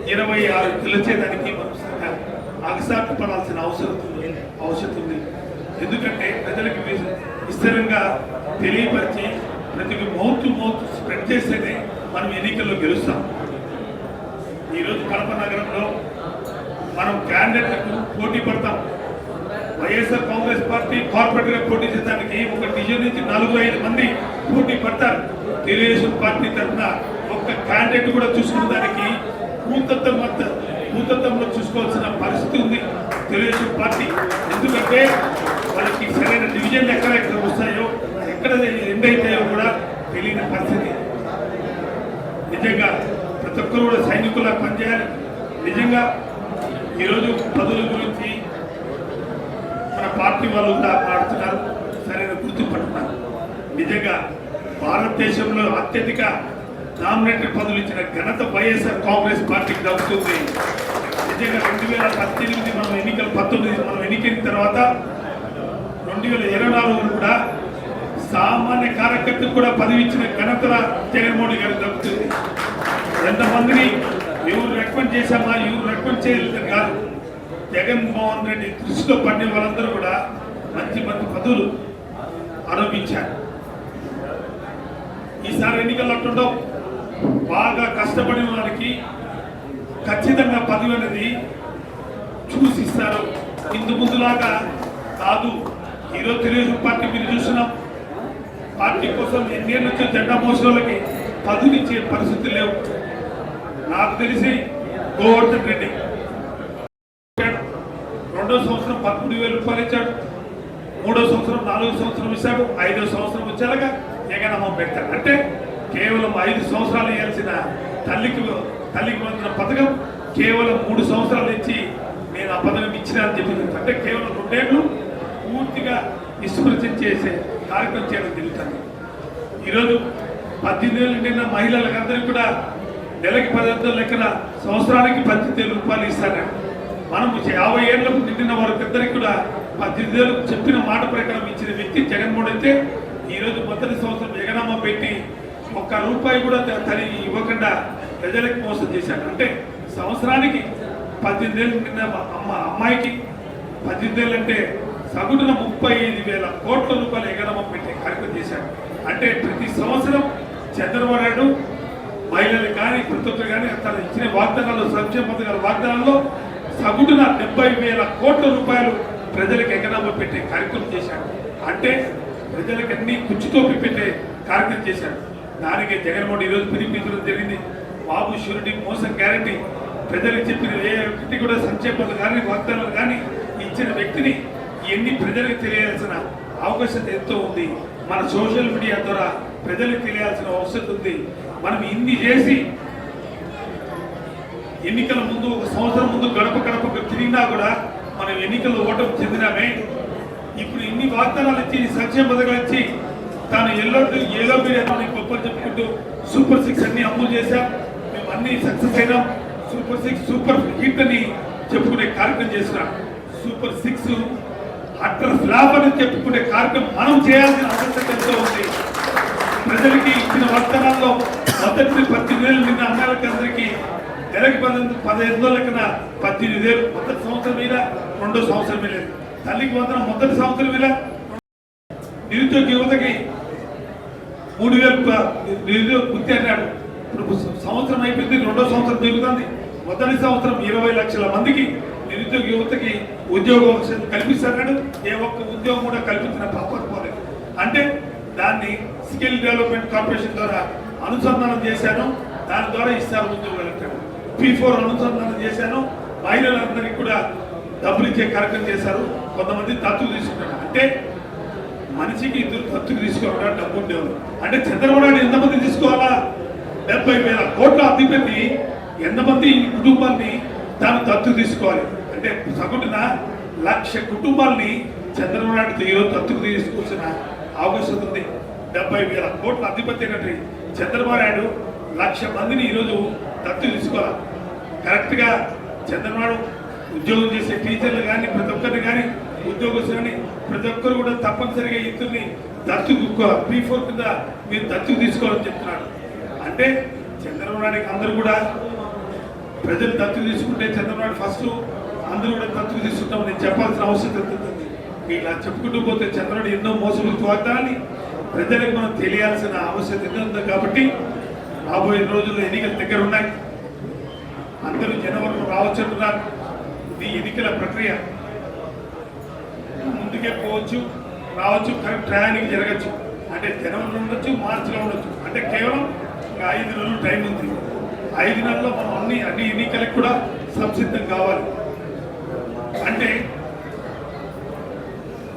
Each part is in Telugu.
26 గెలిచేదానికి మనం అగసాట్లు పడాల్సిన అవసరం ఉంది. ఎందుకంటే ప్రజలకు విస్తరంగా తెలియపరిచి ప్రతి మౌత్ స్ప్రెడ్ చేస్తేనే మనం ఎన్నికల్లో గెలుస్తాం. ఈరోజు కడప నగరంలో మనం క్యాండిడేట్లకు పోటీ పడతాం. వైఎస్ఆర్ కాంగ్రెస్ పార్టీ కార్పొరేట్గా పోటీ చేయడానికి ఒక డివిజన్ నుంచి 4-5 మంది పోటీ పడతారు. తెలుగుదేశం పార్టీ తరఫున ఒక్క క్యాండిడేట్ కూడా చూసుకున్న దానికి భూతత్వంలో చూసుకోవాల్సిన పరిస్థితి ఉంది తెలుగుదేశం పార్టీ. ఎందుకంటే వాళ్ళకి సరైన డివిజన్లు ఎక్కడ వస్తాయో ఎక్కడ ఎండ్ అవుతాయో కూడా తెలియని పరిస్థితి. నిజంగా ప్రతి ఒక్కరు కూడా సైనికులా పనిచేయాలి. నిజంగా ఈరోజు పదవుల గురించి మన పార్టీ వాళ్ళు కూడా ఆడుతున్నారు, సరైన గుర్తుపడుతున్నారు. నిజంగా భారతదేశంలో అత్యధిక నామినేటెడ్ పదవులు ఇచ్చిన ఘనత వైఎస్ఆర్ కాంగ్రెస్ పార్టీకి దక్కుతుంది. నిజంగా 2018 మనం 19 మనం ఎన్నికైన తర్వాత 2024 కూడా సామాన్య కార్యకర్తకు కూడా పదవి ఇచ్చిన ఘనత జగన్మోహన్ గారికి దక్కుతుంది. ఎంతమందిని ఎవరు రికమెండ్ చేశామా, ఎవరు రికమెండ్ చేయలేదు కాదు, జగన్మోహన్ రెడ్డి దృష్టిలో పడిన వాళ్ళందరూ కూడా మంచి పదవులు ఆరోపించారు. ఈసారి ఎన్నికల్లో అంటుండవు, బాగా కష్టపడిన వారికి ఖచ్చితంగా పదవి అనేది చూసిస్తారు. ఇందు ముందులాగా కాదు. ఈరోజు తెలుగుదేశం పార్టీ మీరు చూస్తున్నాం, పార్టీ కోసం ఎన్నేళ్ళ నుంచి జెండా మోసిన వాళ్ళకి పదవినిచ్చే పరిస్థితులు లేవు. నాకు తెలిసి గోవర్ధన్ రెడ్డి 2వ సంవత్సరం 13,000 రూపాయలు ఇచ్చాడు, 3వ సంవత్సరం 4వ సంవత్సరం ఇచ్చాడు, 5వ సంవత్సరం వచ్చేలాగా జగనమ్మ పెడతాడు. అంటే కేవలం 5 సంవత్సరాలు ఇవ్వాల్సిన తల్లికి పొందిన పథకం కేవలం 3 సంవత్సరాలు ఇచ్చి నేను ఆ పథకం ఇచ్చినా అని చెప్పింది. అంటే కేవలం 2 ఏళ్ళు పూర్తిగా విస్మృతం చేసే కార్యక్రమం చేయడం జరుగుతుంది. ఈరోజు 18 ఏళ్ళు నిండిన మహిళలకందరికీ కూడా నెలకి 10,000 లెక్కన సంవత్సరానికి 18,000 రూపాయలు ఇస్తాను. మనం 50 ఏళ్ళకు నిండిన వారికిద్దరికి కూడా 18 ఏళ్ళు చెప్పిన మాట ప్రకారం ఇచ్చిన వ్యక్తి జగన్మోహన్ అయితే ఈరోజు మొదటి సంవత్సరం జగనమ్మ పెట్టి ₹1 కూడా తల్లి ఇవ్వకుండా ప్రజలకు మోసం చేశాడు. అంటే సంవత్సరానికి 18 ఏళ్ళు నిండిన అమ్మాయికి 18 ఏళ్ళు అంటే సగటున 35,000 కోట్ల రూపాయలు ఎగనమ్మ పెట్టే కార్యక్రమం చేశాడు. అంటే ప్రతి సంవత్సరం చంద్రబాబు నాయుడు మహిళలు కానీ ప్రతి ఒక్కరు కానీ తను ఇచ్చిన వాగ్దానాలు, సంక్షేమ పథకాల వాగ్దానాల్లో సగటున 70,000 కోట్ల రూపాయలు ప్రజలకు ఎగనమ్మ పెట్టే కార్యక్రమం చేశాడు. అంటే ప్రజలకు అన్ని కుచ్చుతోపి పెట్టే కార్యక్రమం చేశాడు. దానికి జగన్మోహన్ ఈరోజు పిలిపించడం జరిగింది. బాబు షూరిటీ మోసం గ్యారంటీ ప్రజలకు చెప్పిన ఏ వ్యక్తి కూడా సంక్షేమ కానీ వాగ్దానాలు కానీ ఇచ్చిన వ్యక్తిని ఇవన్నీ ప్రజలకు తెలియాల్సిన అవకాశం ఎంతో ఉంది. మన సోషల్ మీడియా ద్వారా ప్రజలకు తెలియాల్సిన అవసరం ఉంది. మనం ఇన్ని చేసి ఎన్నికల ముందు 1 సంవత్సరం ముందు గడప తిరిగినా కూడా మనం ఎన్నికల్లో ఓటమి చెందినామే. ఇప్పుడు ఇన్ని వాగ్దానాలు ఇచ్చి సంక్షేమ పథకాలు ఇచ్చి తాను ఏదో మీరు గొప్పలు చెప్పుకుంటూ సూపర్ 6 అన్ని అమలు చేశాం, మేము అన్ని సక్సెస్ అయినాం, సూపర్ 6 సూపర్ హిట్ అని చెప్పుకునే కార్యక్రమం చేసినాం. సూపర్ 6 అట్టర్ ఫ్లాప్ అని చెప్పుకునే కార్యక్రమం మనం చేయాల్సిన అవసరం ఎంతో ఉంది. ప్రజలకి ఇచ్చిన వాగ్దానాల్లో మొదటి 18 ఏళ్ళు నిన్న అమ్మాయిలకి అందరికీ నెలకి 15 లెక్కన 18 ఏళ్ళు మొదటి సంవత్సరం మీద, 2వ సంవత్సరం మీద తల్లికి వందనం మొదటి సంవత్సరం మీద, నిరుద్యోగ యువతకి 3,000 నిరుద్యోగ వృత్తి అన్నాడు. ఇప్పుడు సంవత్సరం అయిపోయింది, 2వ సంవత్సరం జరుగుతుంది. మొదటి సంవత్సరం 20 లక్షల మందికి నిరుద్యోగ యువతకి ఉద్యోగం కల్పిస్తాడు. ఏ ఒక్క ఉద్యోగం కూడా కల్పించిన పాపకపోలేదు. అంటే దాన్ని స్కిల్ డెవలప్మెంట్ కార్పొరేషన్ ద్వారా అనుసంధానం చేశాను, దాని ద్వారా ఇస్తారు ఉద్యోగాలు. P4 అనుసంధానం చేశాను, మహిళలందరికీ కూడా డబ్బులు ఇచ్చే కార్యక్రమం చేశారు. కొంతమంది దత్తుకు తీసుకుంటారు. అంటే మనిషికి 2 దత్తుకు తీసుకోవడం డబ్బు ఉండేవారు. అంటే చంద్రబాబు నాయుడు ఎంతమంది తీసుకోవాలా? 70,000 కోట్ల అధిపతి ఎంతమంది కుటుంబాన్ని తాను దత్తుకు తీసుకోవాలి? అంటే సగటున 1,00,000 కుటుంబాలని చంద్రబాబు నాయుడు ఈరోజు దత్తుకు తీసుకోవాల్సిన అవకాశం ఉంది. 70,000 కోట్ల అధిపతి అయినట్టు చంద్రబాబు నాయుడు 1,00,000 మందిని ఈరోజు దత్తు తీసుకోవాలి. కరెక్ట్గా చంద్రబాబు ఉద్యోగం చేసే టీచర్లు కానీ ప్రతి ఒక్కరిని కానీ ఉద్యోగస్తులు కానీ ప్రతి ఒక్కరు కూడా తప్పనిసరిగా ఇద్దరిని దత్తుకు P4 కింద మీరు దత్తుకు తీసుకోవాలని చెప్తున్నాడు. అంటే చంద్రబాబు నాయుడుకి అందరూ కూడా ప్రజలు దత్తు తీసుకుంటే చంద్రబాబు ఫస్ట్ అందరూ కూడా దత్తు తీసుకుంటామని నేను చెప్పాల్సిన అవసరం ఉంటుంది. ఇలా చెప్పుకుంటూ పోతే చంద్రబాబు ఎన్నో మోసపూరిత వాగ్దానాన్ని ప్రజలకు మనం తెలియాల్సిన ఆవశ్యకత ఉంది. కాబట్టి రాబోయే రోజుల్లో ఎన్నికలు దగ్గర ఉన్నాయి, అందరూ జనవరిలో రావచ్చుంటున్నారు. ఇది ఎన్నికల ప్రక్రియ, ముందుకే పోవచ్చు రావచ్చు, కరెక్ట్ టయానికి జరగచ్చు. అంటే జనవరిలో ఉండొచ్చు, మార్చిలో ఉండొచ్చు, అంటే కేవలం ఇంకా 5 నెలలు టైం ఉంది. 5 నెలల్లో మనం అన్ని ఎన్నికలకు కూడా సంసిద్ధం కావాలి. అంటే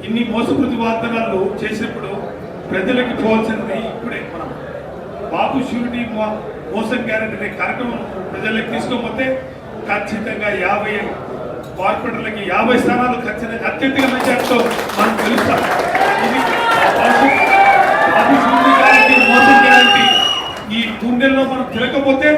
ఇన్ని మోసపూరిత వాగ్దానాలు చేసినప్పుడు ప్రజలకు పోవాల్సింది ఇప్పుడే మనం బాబు షూరిటీ మోసం గ్యారెంటీ అనే కార్యక్రమం ప్రజలకు తీసుకోకపోతే ఖచ్చితంగా 50 కార్పొరేటర్లకి 50 స్థానాలు ఖచ్చితంగా అత్యధిక మెజార్టీతో మనం గెలుస్తాం. ఇది బాబు షూరిటీ గ్యారెంటీ, మోసం గ్యారెంటీ ఈ గుండెల్లో మనం తిరగకపోతే